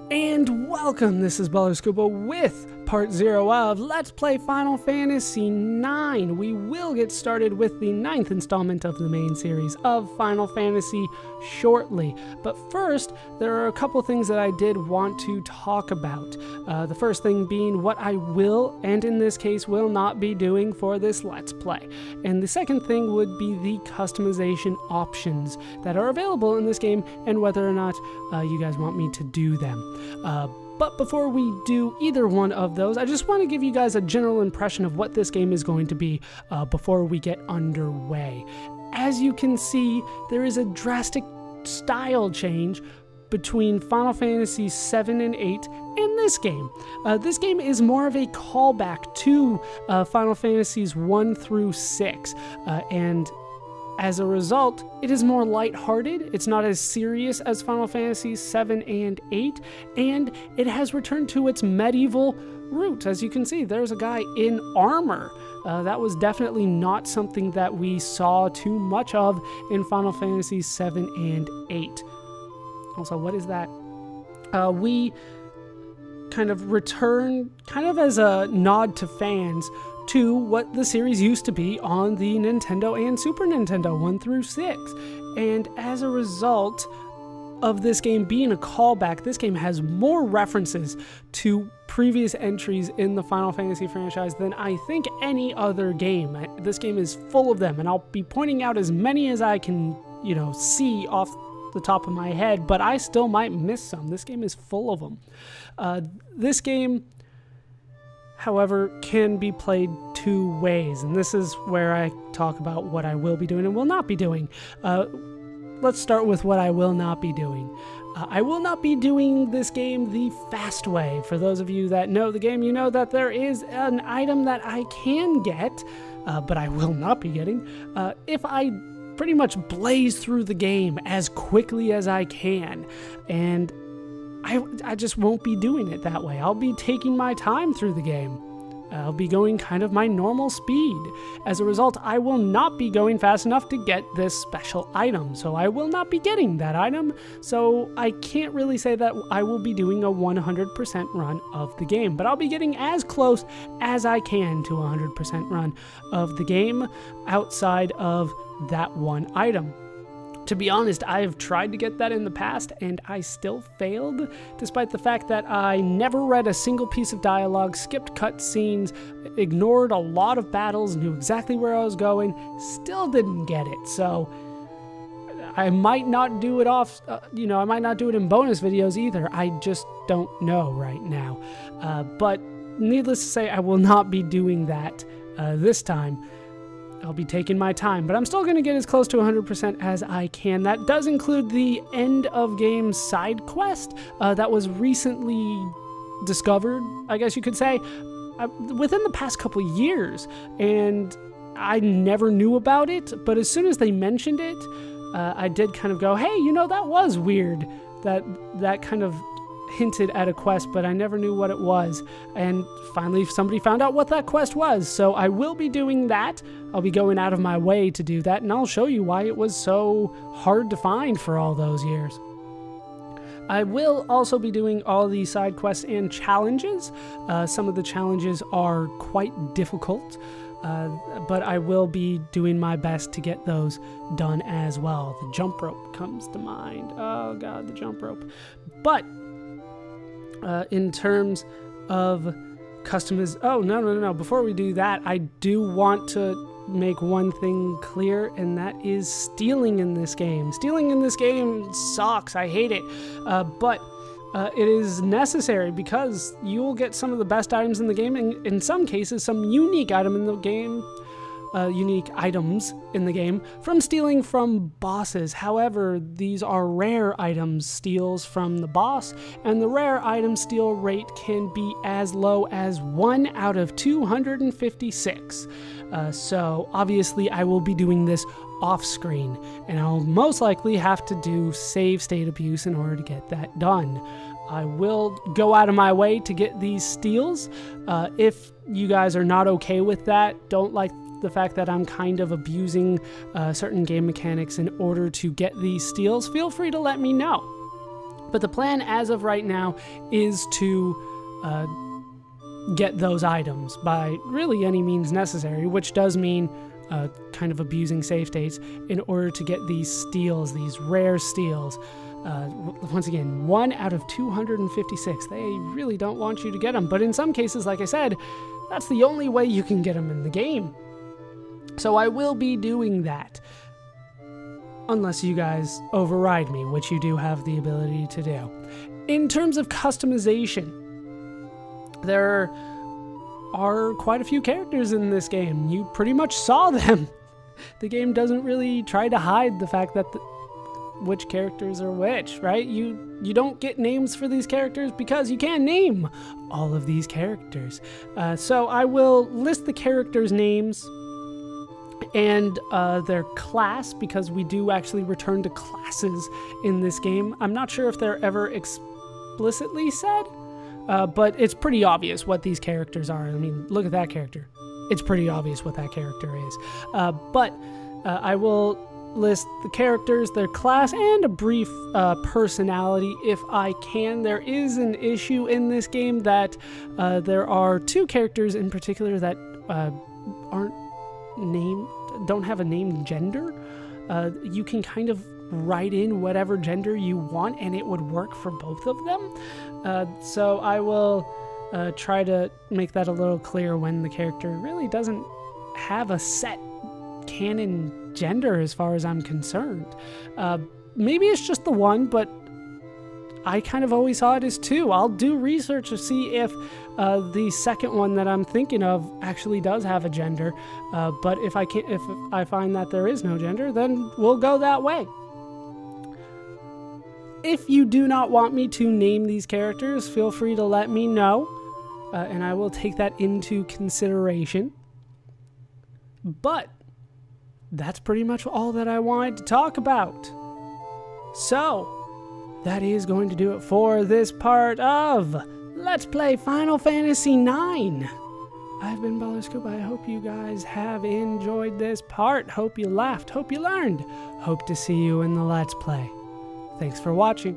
And welcome, this is Scuba with part 0 of Let's Play Final Fantasy IX. We will get started with the 9th installment of the main series of Final Fantasy shortly. But first, there are a couple things that I did want to talk about. The first thing being what I will, and in this case will not be doing for this Let's Play. And the second thing would be the customization options that are available in this game and whether or not you guys want me to do them. But before we do either one of those, I just want to give you guys a general impression of what this game is going to be before we get underway. As you can see, there is a drastic style change between Final Fantasy VII and VIII and this game. This game is more of a callback to Final Fantasies 1 through 6, and as a result, it is more lighthearted, it's not as serious as Final Fantasy VII and VIII, and it has returned to its medieval roots. As you can see, there's a guy in armor. That was definitely not something that we saw too much of in Final Fantasy VII and VIII. Also, what is that? We kind of return, kind of as a nod to fans, to what the series used to be on the Nintendo and Super Nintendo 1 through 6. And as a result of this game being a callback, this game has more references to previous entries in the Final Fantasy franchise than I think any other game. This game is full of them, and I'll be pointing out as many as I can, see off the top of my head, but I still might miss some. This game is full of them. This game, however, can be played two ways, and this is where I talk about what I will be doing and will not be doing. Let's start with what I will not be doing. I will not be doing this game the fast way. For those of you that know the game, you know that there is an item that I can get, but I will not be getting, if I pretty much blaze through the game as quickly as I can, and I just won't be doing it that way. I'll be taking my time through the game. I'll be going kind of my normal speed. As a result, I will not be going fast enough to get this special item, so I will not be getting that item, so I can't really say that I will be doing a 100% run of the game, but I'll be getting as close as I can to a 100% run of the game outside of that one item. To be honest, I've tried to get that in the past, and I still failed, despite the fact that I never read a single piece of dialogue, skipped cutscenes, ignored a lot of battles, knew exactly where I was going, still didn't get it. So I might not do it I might not do it in bonus videos either. I just don't know right now. But needless to say, I will not be doing that this time. I'll be taking my time, but I'm still going to get as close to 100% as I can. That does include the end of game side quest that was recently discovered, I guess you could say, within the past couple of years, and I never knew about it, but as soon as they mentioned it, I did kind of go, hey, that was weird, that kind of hinted at a quest, but I never knew what it was, and finally somebody found out what that quest was, so I will be doing that. I'll be going out of my way to do that, and I'll show you why it was so hard to find for all those years. I will also be doing all the side quests and challenges. Some of the challenges are quite difficult, but I will be doing my best to get those done as well. The jump rope comes to mind. Oh god, the jump rope. But in terms of no. Before we do that, I do want to make one thing clear, and that is stealing in this game. Stealing in this game sucks. I hate it. But it is necessary because you will get some of the best items in the game, and in some cases, some unique items in the game from stealing from bosses. However, these are rare items steals from the boss, and the rare item steal rate can be as low as 1 out of 256. So obviously I will be doing this off screen, and I'll most likely have to do save state abuse in order to get that done. I will go out of my way to get these steals. If you guys are not okay with that, don't like the fact that I'm kind of abusing certain game mechanics in order to get these steals, feel free to let me know. But the plan as of right now is to get those items by really any means necessary, which does mean kind of abusing save states in order to get these steals, these rare steals. Once again, 1 out of 256. They really don't want you to get them, but in some cases, like I said, that's the only way you can get them in the game. So I will be doing that. Unless you guys override me, which you do have the ability to do. In terms of customization, there are quite a few characters in this game. You pretty much saw them. The game doesn't really try to hide the fact that which characters are which, right? You don't get names for these characters because you can't name all of these characters. So I will list the characters' names and their class, because we do actually return to classes in this game. I'm not sure if they're ever explicitly said, but it's pretty obvious what these characters are. I mean, look at that character. It's pretty obvious what that character is. But I will list the characters, their class, and a brief personality if I can. There is an issue in this game that there are 2 characters in particular that aren't named, don't have a named gender. You can kind of write in whatever gender you want and it would work for both of them. So I will try to make that a little clear when the character really doesn't have a set canon gender as far as I'm concerned. Maybe it's just the one, but I kind of always saw it as 2. I'll do research to see if the second one that I'm thinking of actually does have a gender. But if I find that there is no gender, then we'll go that way. If you do not want me to name these characters, feel free to let me know, and I will take that into consideration. But that's pretty much all that I wanted to talk about. So that is going to do it for this part of Let's Play Final Fantasy IX. I've been Ballerscoop. I hope you guys have enjoyed this part. Hope you laughed. Hope you learned. Hope to see you in the Let's Play. Thanks for watching.